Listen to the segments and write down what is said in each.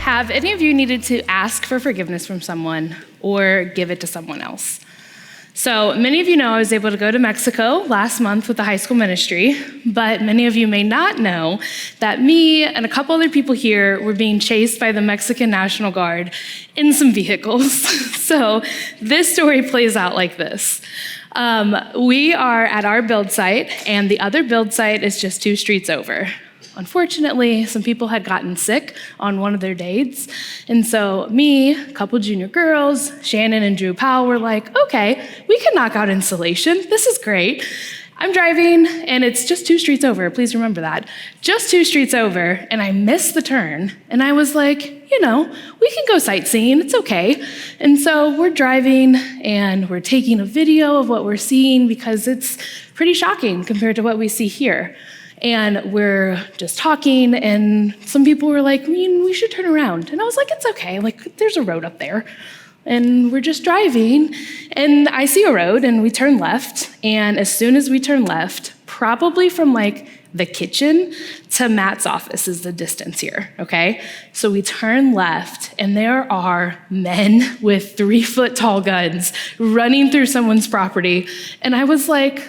have any of you needed to ask for forgiveness from someone or give it to someone else? So many of you know I was able to go to Mexico last month with the high school ministry, but many of you may not know that me and a couple other people here were being chased by the Mexican National Guard in some vehicles. So this story plays out like this. We are at our build site, and the other build site is just 2 streets over. Unfortunately, some people had gotten sick on one of their dates, and so me, a couple junior girls, Shannon and Drew Powell were like, okay, we can knock out insulation. This is great. I'm driving, and it's just 2 streets over. Please remember that. Just 2 streets over, and I missed the turn, and I was like, we can go sightseeing. It's okay. And so we're driving, and we're taking a video of what we're seeing because it's pretty shocking compared to what we see here. And we're just talking, and some people were like, we should turn around. And I was like, it's okay, there's a road up there. And we're just driving, and I see a road, and we turn left, and as soon as we turn left, probably from the kitchen to Matt's office is the distance here, okay? So we turn left, and there are men with 3-foot-tall guns running through someone's property, and I was like,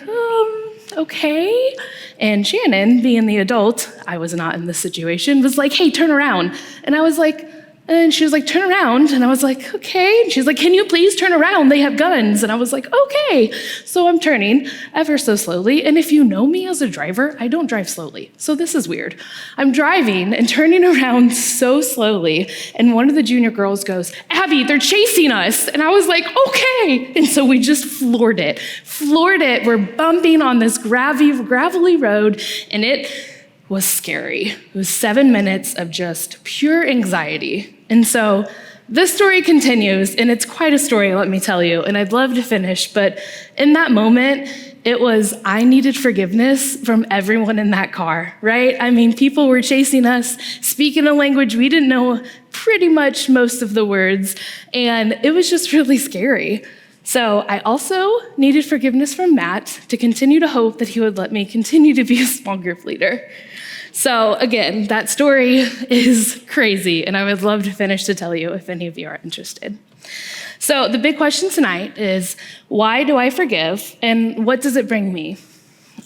okay. And Shannon, being the adult, I was not in this situation, was like, hey, turn around. And I was like, and she was like, turn around. And I was like, okay. And she's like, can you please turn around? They have guns. And I was like, okay. So I'm turning ever so slowly. And if you know me as a driver, I don't drive slowly. So this is weird. I'm driving and turning around so slowly. And one of the junior girls goes, Abby, they're chasing us. And I was like, okay. And so we just floored it. We're bumping on this gravelly road, and it was scary. It was 7 minutes of just pure anxiety. And so this story continues, and it's quite a story, let me tell you, and I'd love to finish, but in that moment, I needed forgiveness from everyone in that car, right? I mean, people were chasing us, speaking a language we didn't know pretty much most of the words, and it was just really scary. So I also needed forgiveness from Matt to continue to hope that he would let me continue to be a small group leader. So again, that story is crazy, and I would love to finish to tell you if any of you are interested. So the big question tonight is, why do I forgive, and what does it bring me?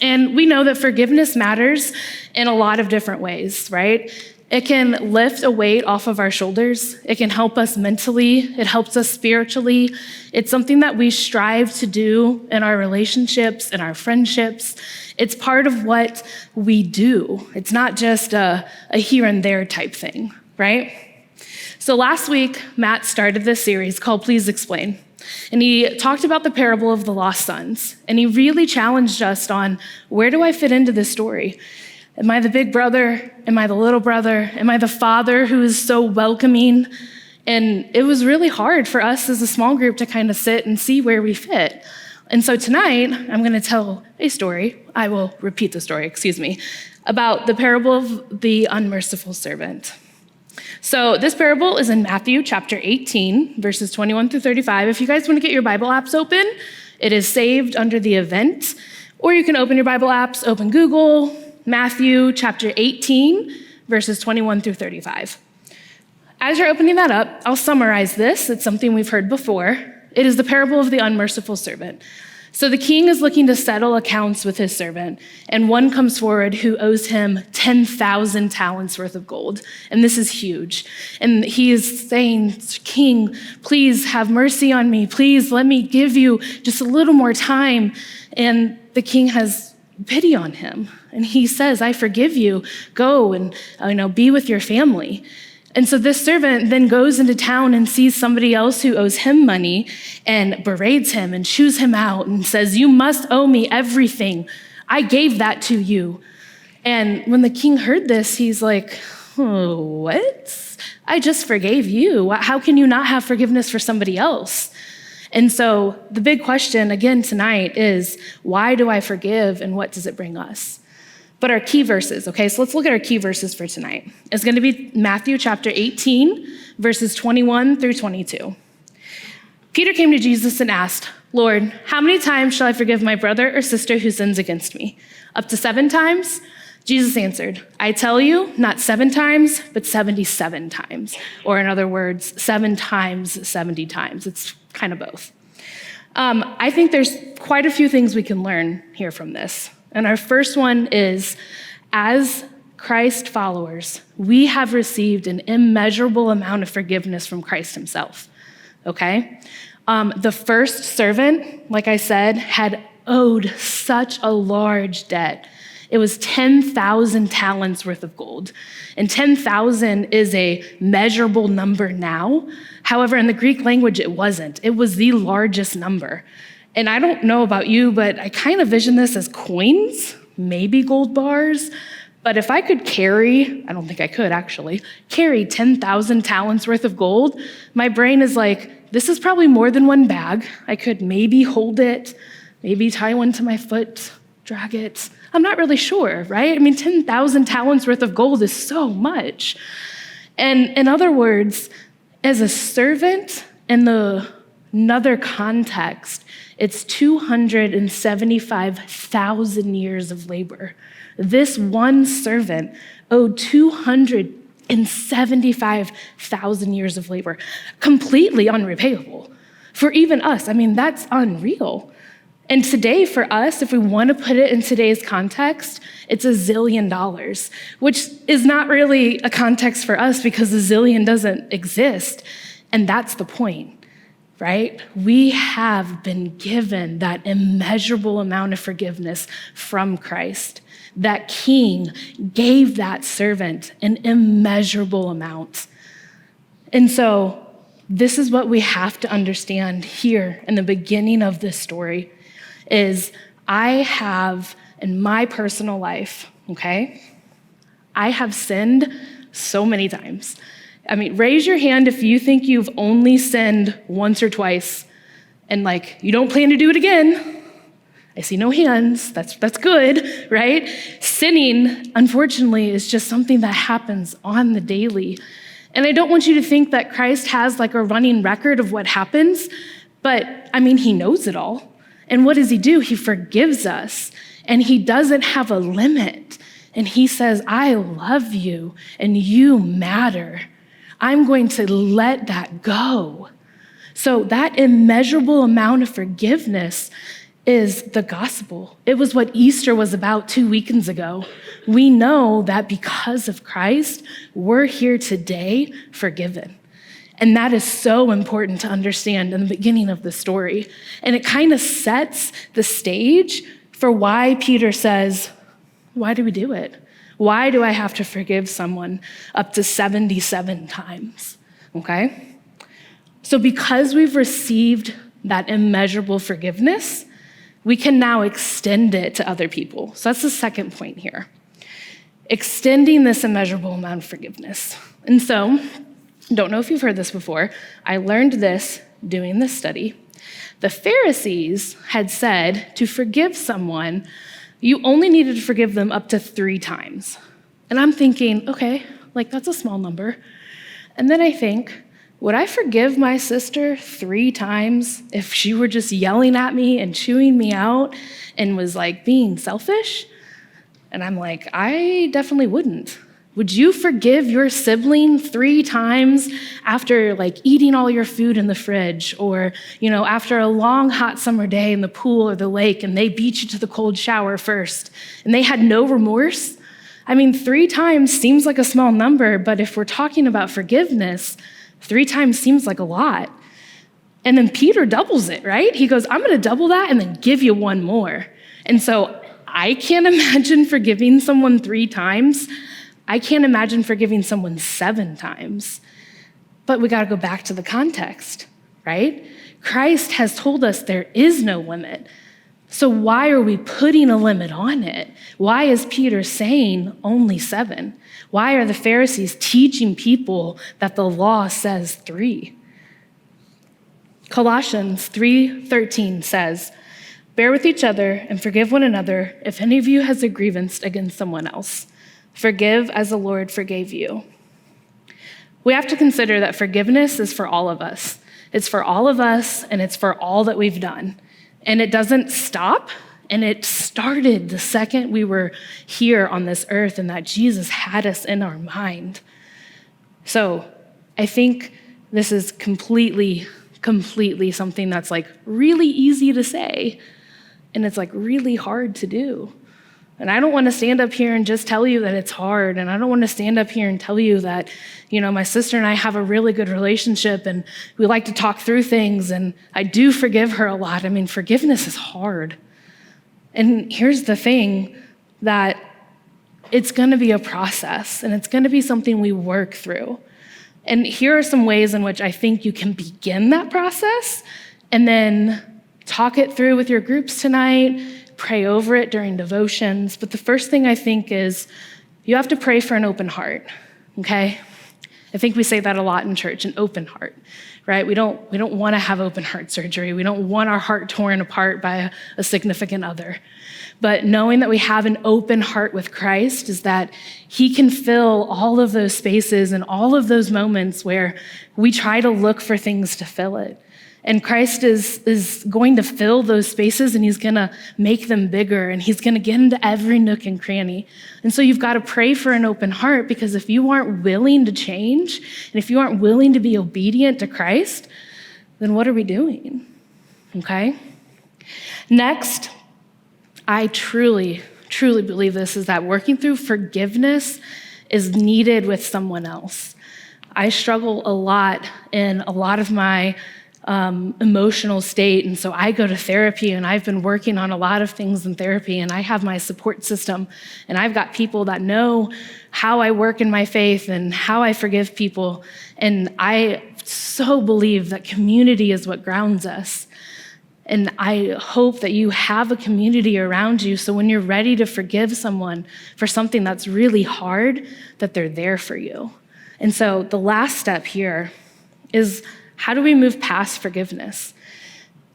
And we know that forgiveness matters in a lot of different ways, right? It can lift a weight off of our shoulders. It can help us mentally. It helps us spiritually. It's something that we strive to do in our relationships, in our friendships. It's part of what we do. It's not just a here and there type thing, right? So last week, Matt started this series called Please Explain. And he talked about the parable of the lost sons. And he really challenged us on, where do I fit into this story? Am I the big brother? Am I the little brother? Am I the father who is so welcoming? And it was really hard for us as a small group to kind of sit and see where we fit. And so tonight, I'm going to tell a story. I will repeat the story, about the parable of the unmerciful servant. So this parable is in Matthew chapter 18, verses 21 through 35. If you guys want to get your Bible apps open, it is saved under the event. Or you can open your Bible apps, open Google, Matthew chapter 18, verses 21 through 35. As you're opening that up, I'll summarize this. It's something we've heard before. It is the parable of the unmerciful servant. So the king is looking to settle accounts with his servant, and one comes forward who owes him 10,000 talents worth of gold. And this is huge. And he is saying, King, please have mercy on me. Please let me give you just a little more time. And the king has pity on him. And he says, I forgive you. Go and be with your family. And so this servant then goes into town and sees somebody else who owes him money and berates him and chews him out and says, you must owe me everything. I gave that to you. And when the king heard this, he's like, oh, what? I just forgave you. How can you not have forgiveness for somebody else? And so the big question again tonight is, why do I forgive and what does it bring us? But our key verses, okay, so let's look at our key verses for tonight. It's going to be Matthew chapter 18, verses 21 through 22. Peter came to Jesus and asked, Lord, how many times shall I forgive my brother or sister who sins against me? Up to 7 times? Jesus answered, I tell you, not 7 times, but 77 times. Or in other words, 7 times 70 times. It's kind of both. I think there's quite a few things we can learn here from this. And our first one is, as Christ followers, we have received an immeasurable amount of forgiveness from Christ himself, okay? The first servant, like I said, had owed such a large debt. It was 10,000 talents worth of gold. And 10,000 is a measurable number now. However, in the Greek language, it wasn't. It was the largest number. And I don't know about you, but I kind of vision this as coins, maybe gold bars. But if I could carry, I don't think I could actually, carry 10,000 talents worth of gold, my brain is like, this is probably more than one bag. I could maybe hold it, maybe tie one to my foot, drag it. I'm not really sure, right? I mean, 10,000 talents worth of gold is so much. And in other words, as a servant in another context, it's 275,000 years of labor. This one servant owed 275,000 years of labor, completely unrepayable. For even us, I mean, that's unreal. And today for us, if we want to put it in today's context, it's $1 zillion, which is not really a context for us because $1 zillion doesn't exist. And that's the point, right? We have been given that immeasurable amount of forgiveness from Christ. That king gave that servant an immeasurable amount. And so this is what we have to understand here in the beginning of this story is I have, in my personal life, okay, I have sinned so many times. I mean, raise your hand if you think you've only sinned once or twice and like, you don't plan to do it again. I see no hands, that's good, right? Sinning, unfortunately, is just something that happens on the daily. And I don't want you to think that Christ has like a running record of what happens, but I mean, he knows it all. And what does he do? He forgives us, and he doesn't have a limit. And he says, I love you, and you matter. I'm going to let that go. So that immeasurable amount of forgiveness is the gospel. It was what Easter was about 2 weekends ago. We know that because of Christ, we're here today forgiven. And that is so important to understand in the beginning of the story. And it kind of sets the stage for why Peter says, why do we do it? Why do I have to forgive someone up to 77 times? Okay? So because we've received that immeasurable forgiveness, we can now extend it to other people. So that's the second point here. Extending this immeasurable amount of forgiveness. And so, don't know if you've heard this before. I learned this doing this study. The Pharisees had said to forgive someone, you only needed to forgive them up to 3 times. And I'm thinking, okay, like that's a small number. And then I think, would I forgive my sister 3 times if she were just yelling at me and chewing me out and was like being selfish? And I'm like, I definitely wouldn't. Would you forgive your sibling 3 times after like eating all your food in the fridge or, after a long hot summer day in the pool or the lake and they beat you to the cold shower first and they had no remorse? I mean, 3 times seems like a small number, but if we're talking about forgiveness, 3 times seems like a lot. And then Peter doubles it, right? He goes, I'm going to double that and then give you 1 more. And so I can't imagine forgiving someone 3 times. I can't imagine forgiving someone 7 times. But we got to go back to the context, right? Christ has told us there is no limit. So why are we putting a limit on it? Why is Peter saying only 7? Why are the Pharisees teaching people that the law says 3? Colossians 3:13 says, bear with each other and forgive one another if any of you has a grievance against someone else. Forgive as the Lord forgave you. We have to consider that forgiveness is for all of us. It's for all of us, and it's for all that we've done. And it doesn't stop And it started the second we were here on this earth and that Jesus had us in our mind. So I think this is completely something that's like really easy to say, and it's like really hard to do. And I don't want to stand up here and just tell you that it's hard, and I don't want to stand up here and tell you that, my sister and I have a really good relationship and we like to talk through things, and I do forgive her a lot. I mean, forgiveness is hard. And here's the thing, that it's going to be a process, and it's going to be something we work through. And here are some ways in which I think you can begin that process and then talk it through with your groups tonight, pray over it during devotions. But the first thing I think is you have to pray for an open heart, okay? I think we say that a lot in church, an open heart, right? We don't want to have open heart surgery. We don't want our heart torn apart by a significant other. But knowing that we have an open heart with Christ is that he can fill all of those spaces and all of those moments where we try to look for things to fill it. And Christ is going to fill those spaces, and he's going to make them bigger, and he's going to get into every nook and cranny. And so you've got to pray for an open heart, because if you aren't willing to change, and if you aren't willing to be obedient to Christ, then what are we doing? Okay? Next, I truly believe this, is that working through forgiveness is needed with someone else. I struggle a lot in a lot of my emotional state. And so I go to therapy, and I've been working on a lot of things in therapy, and I have my support system, and I've got people that know how I work in my faith and how I forgive people. And I so believe that community is what grounds us. And I hope that you have a community around you, so when you're ready to forgive someone for something that's really hard, that they're there for you. And so the last step here is, how do we move past forgiveness?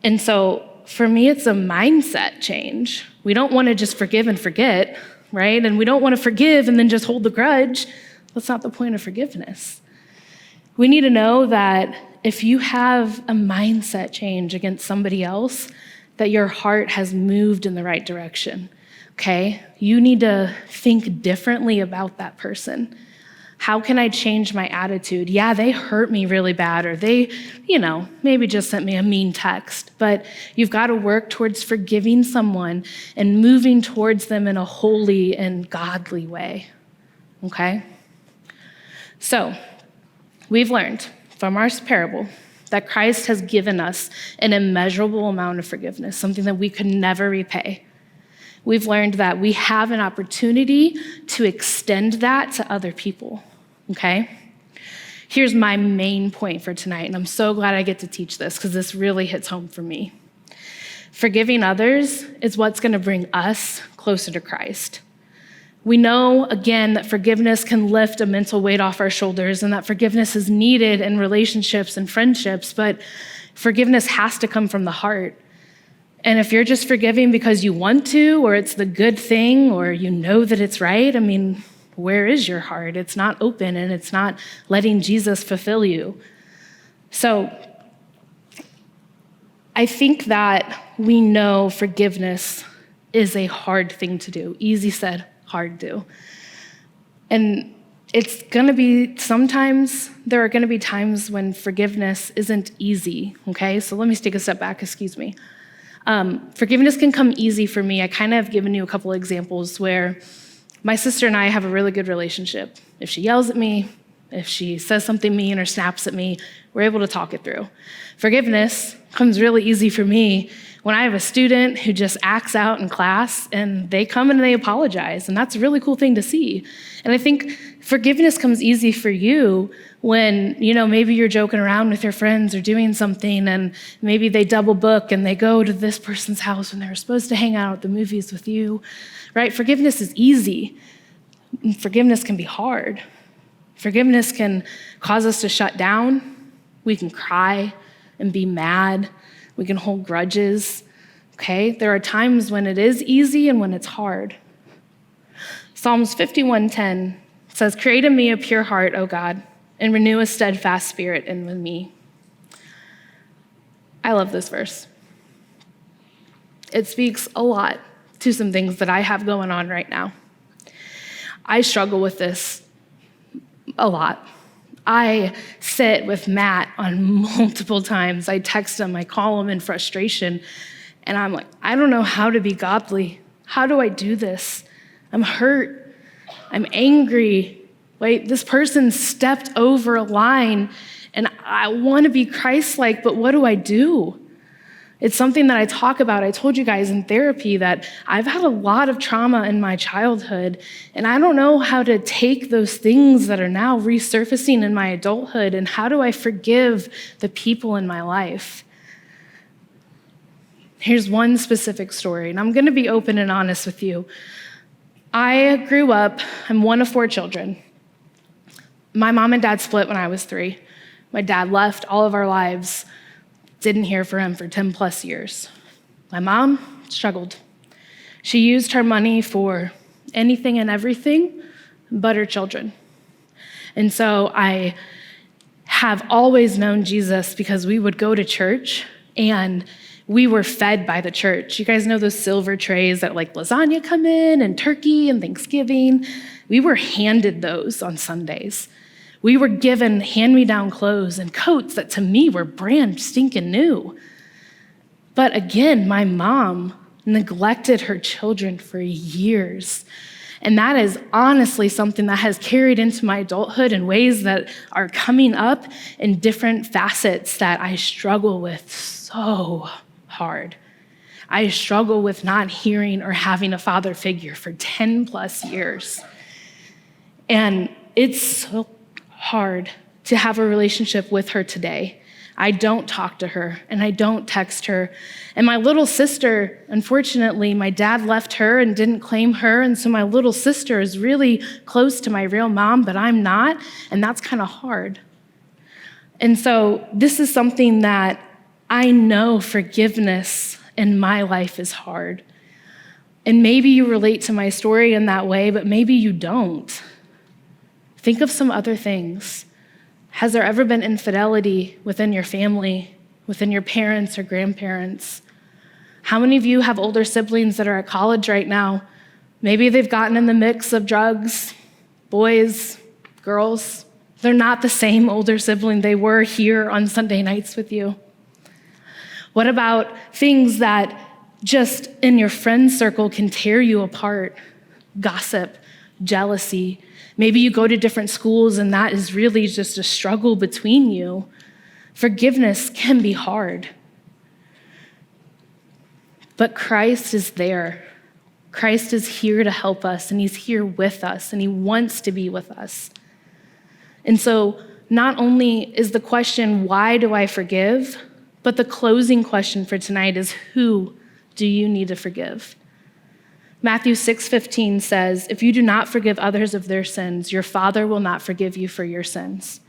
And so for me, it's a mindset change. We don't want to just forgive and forget, right? And we don't want to forgive and then just hold the grudge. That's not the point of forgiveness. We need to know that if you have a mindset change against somebody else, that your heart has moved in the right direction, okay? You need to think differently about that person. How can I change my attitude? Yeah, they hurt me really bad, or they, maybe just sent me a mean text, but you've got to work towards forgiving someone and moving towards them in a holy and godly way, okay? So, we've learned from our parable that Christ has given us an immeasurable amount of forgiveness, something that we could never repay. We've learned that we have an opportunity to extend that to other people, okay? Here's my main point for tonight, and I'm so glad I get to teach this, because this really hits home for me. Forgiving others is what's going to bring us closer to Christ. We know, again, that forgiveness can lift a mental weight off our shoulders, and that forgiveness is needed in relationships and friendships, but forgiveness has to come from the heart. And if you're just forgiving because you want to, or it's the good thing, or you know that it's right, where is your heart? It's not open, and it's not letting Jesus fulfill you. So I think that we know forgiveness is a hard thing to do. Easy said, hard do. And it's going to be, sometimes there are going to be times when forgiveness isn't easy, okay? So let me take a step back, excuse me. Forgiveness can come easy for me. I kind of have given you a couple examples where my sister and I have a really good relationship. If she yells at me, if she says something mean or snaps at me, we're able to talk it through. Forgiveness comes really easy for me when I have a student who just acts out in class and they come and they apologize, and that's a really cool thing to see. And I think forgiveness comes easy for you when, maybe you're joking around with your friends or doing something, and maybe they double book and they go to this person's house when they were supposed to hang out at the movies with you, right? Forgiveness is easy. Forgiveness can be hard. Forgiveness can cause us to shut down. We can cry and be mad. We can hold grudges, okay? There are times when it is easy and when it's hard. Psalms 51:10 says, "Create in me a pure heart, O God, and renew a steadfast spirit in me." I love this verse. It speaks a lot to some things that I have going on right now. I struggle with this a lot. I sit with Matt on multiple times. I text him, I call him in frustration, and I'm like, I don't know how to be godly. How do I do this? I'm hurt. I'm angry. Wait, this person stepped over a line, and I want to be Christ-like, but what do I do? It's something that I talk about. I told you guys in therapy that I've had a lot of trauma in my childhood, and I don't know how to take those things that are now resurfacing in my adulthood, and how do I forgive the people in my life? Here's one specific story, and I'm going to be open and honest with you. I grew up, I'm one of 4 children. My mom and dad split when I was 3. My dad left all of our lives. Didn't hear from him for 10 plus years. My mom struggled. She used her money for anything and everything but her children. And so I have always known Jesus because we would go to church and we were fed by the church. You guys know those silver trays that like lasagna come in and turkey and Thanksgiving? We were handed those on Sundays. We were given hand-me-down clothes and coats that to me were brand stinking new. But again, my mom neglected her children for years. And that is honestly something that has carried into my adulthood in ways that are coming up in different facets that I struggle with so hard. I struggle with not hearing or having a father figure for 10 plus years. And it's so hard to have a relationship with her today. I don't talk to her and I don't text her. And my little sister, unfortunately, my dad left her and didn't claim her. And so my little sister is really close to my real mom, but I'm not. And that's kind of hard. And so this is something that I know forgiveness in my life is hard. And maybe you relate to my story in that way, but maybe you don't. Think of some other things. Has there ever been infidelity within your family, within your parents or grandparents? How many of you have older siblings that are at college right now? Maybe they've gotten in the mix of drugs, boys, girls. They're not the same older sibling they were here on Sunday nights with you. What about things that just in your friend circle can tear you apart? Gossip, jealousy. Maybe you go to different schools and that is really just a struggle between you. Forgiveness can be hard. But Christ is there. Christ is here to help us, and he's here with us, and he wants to be with us. And so not only is the question, why do I forgive? But the closing question for tonight is, who do you need to forgive? Matthew 6:15 says, if you do not forgive others of their sins, your Father will not forgive you for your sins.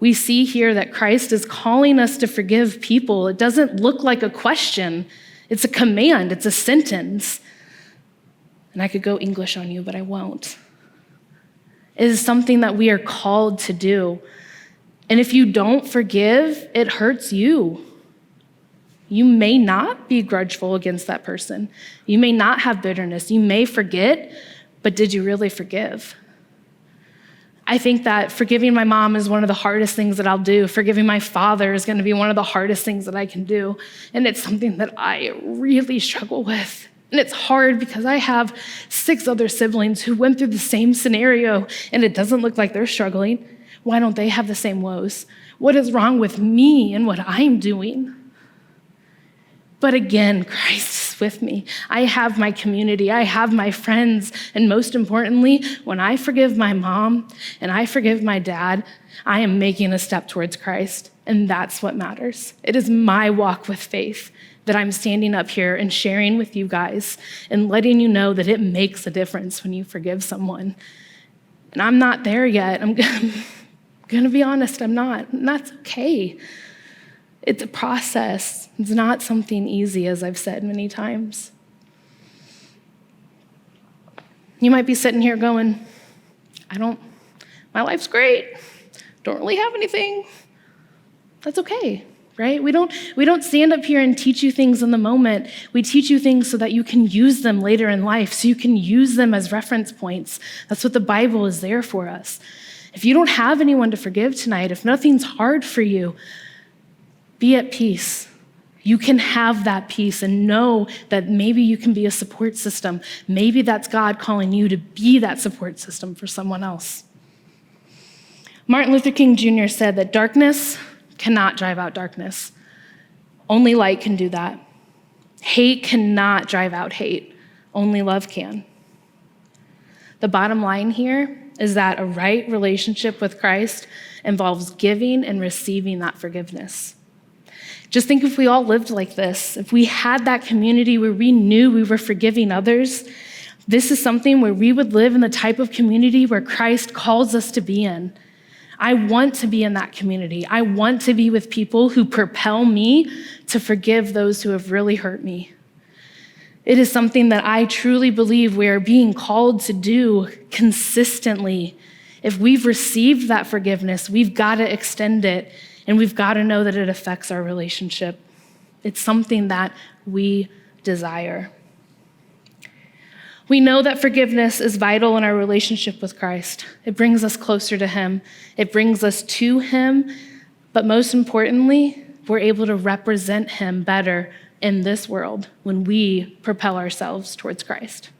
We see here that Christ is calling us to forgive people. It doesn't look like a question. It's a command. It's a sentence. And I could go English on you, but I won't. It is something that we are called to do. And if you don't forgive, it hurts you. You may not be grudgeful against that person. You may not have bitterness. You may forget, but did you really forgive? I think that forgiving my mom is one of the hardest things that I'll do. Forgiving my father is going to be one of the hardest things that I can do. And it's something that I really struggle with. And it's hard because I have 6 other siblings who went through the same scenario, and it doesn't look like they're struggling. Why don't they have the same woes? What is wrong with me and what I'm doing? But again, Christ is with me. I have my community. I have my friends. And most importantly, when I forgive my mom and I forgive my dad, I am making a step towards Christ. And that's what matters. It is my walk with faith that I'm standing up here and sharing with you guys and letting you know that it makes a difference when you forgive someone. And I'm not there yet. I'm going to be honest, I'm not. And that's okay. It's a process. It's not something easy, as I've said many times. You might be sitting here going, my life's great. Don't really have anything. That's okay. right? We don't stand up here and teach you things in the moment. We teach you things so that you can use them later in life, so you can use them as reference points. That's what the Bible is there for us. If you don't have anyone to forgive tonight, if nothing's hard for you, be at peace. You can have that peace and know that maybe you can be a support system. Maybe that's God calling you to be that support system for someone else. Martin Luther King Jr. said that darkness cannot drive out darkness. Only light can do that. Hate cannot drive out hate. Only love can. The bottom line here is that a right relationship with Christ involves giving and receiving that forgiveness. Just think if we all lived like this, if we had that community where we knew we were forgiving others, this is something where we would live in the type of community where Christ calls us to be in. I want to be in that community. I want to be with people who propel me to forgive those who have really hurt me. It is something that I truly believe we are being called to do consistently. If we've received that forgiveness, we've got to extend it, and we've got to know that it affects our relationship. It's something that we desire. We know that forgiveness is vital in our relationship with Christ. It brings us closer to him. It brings us to him. But most importantly, we're able to represent him better in this world when we propel ourselves towards Christ.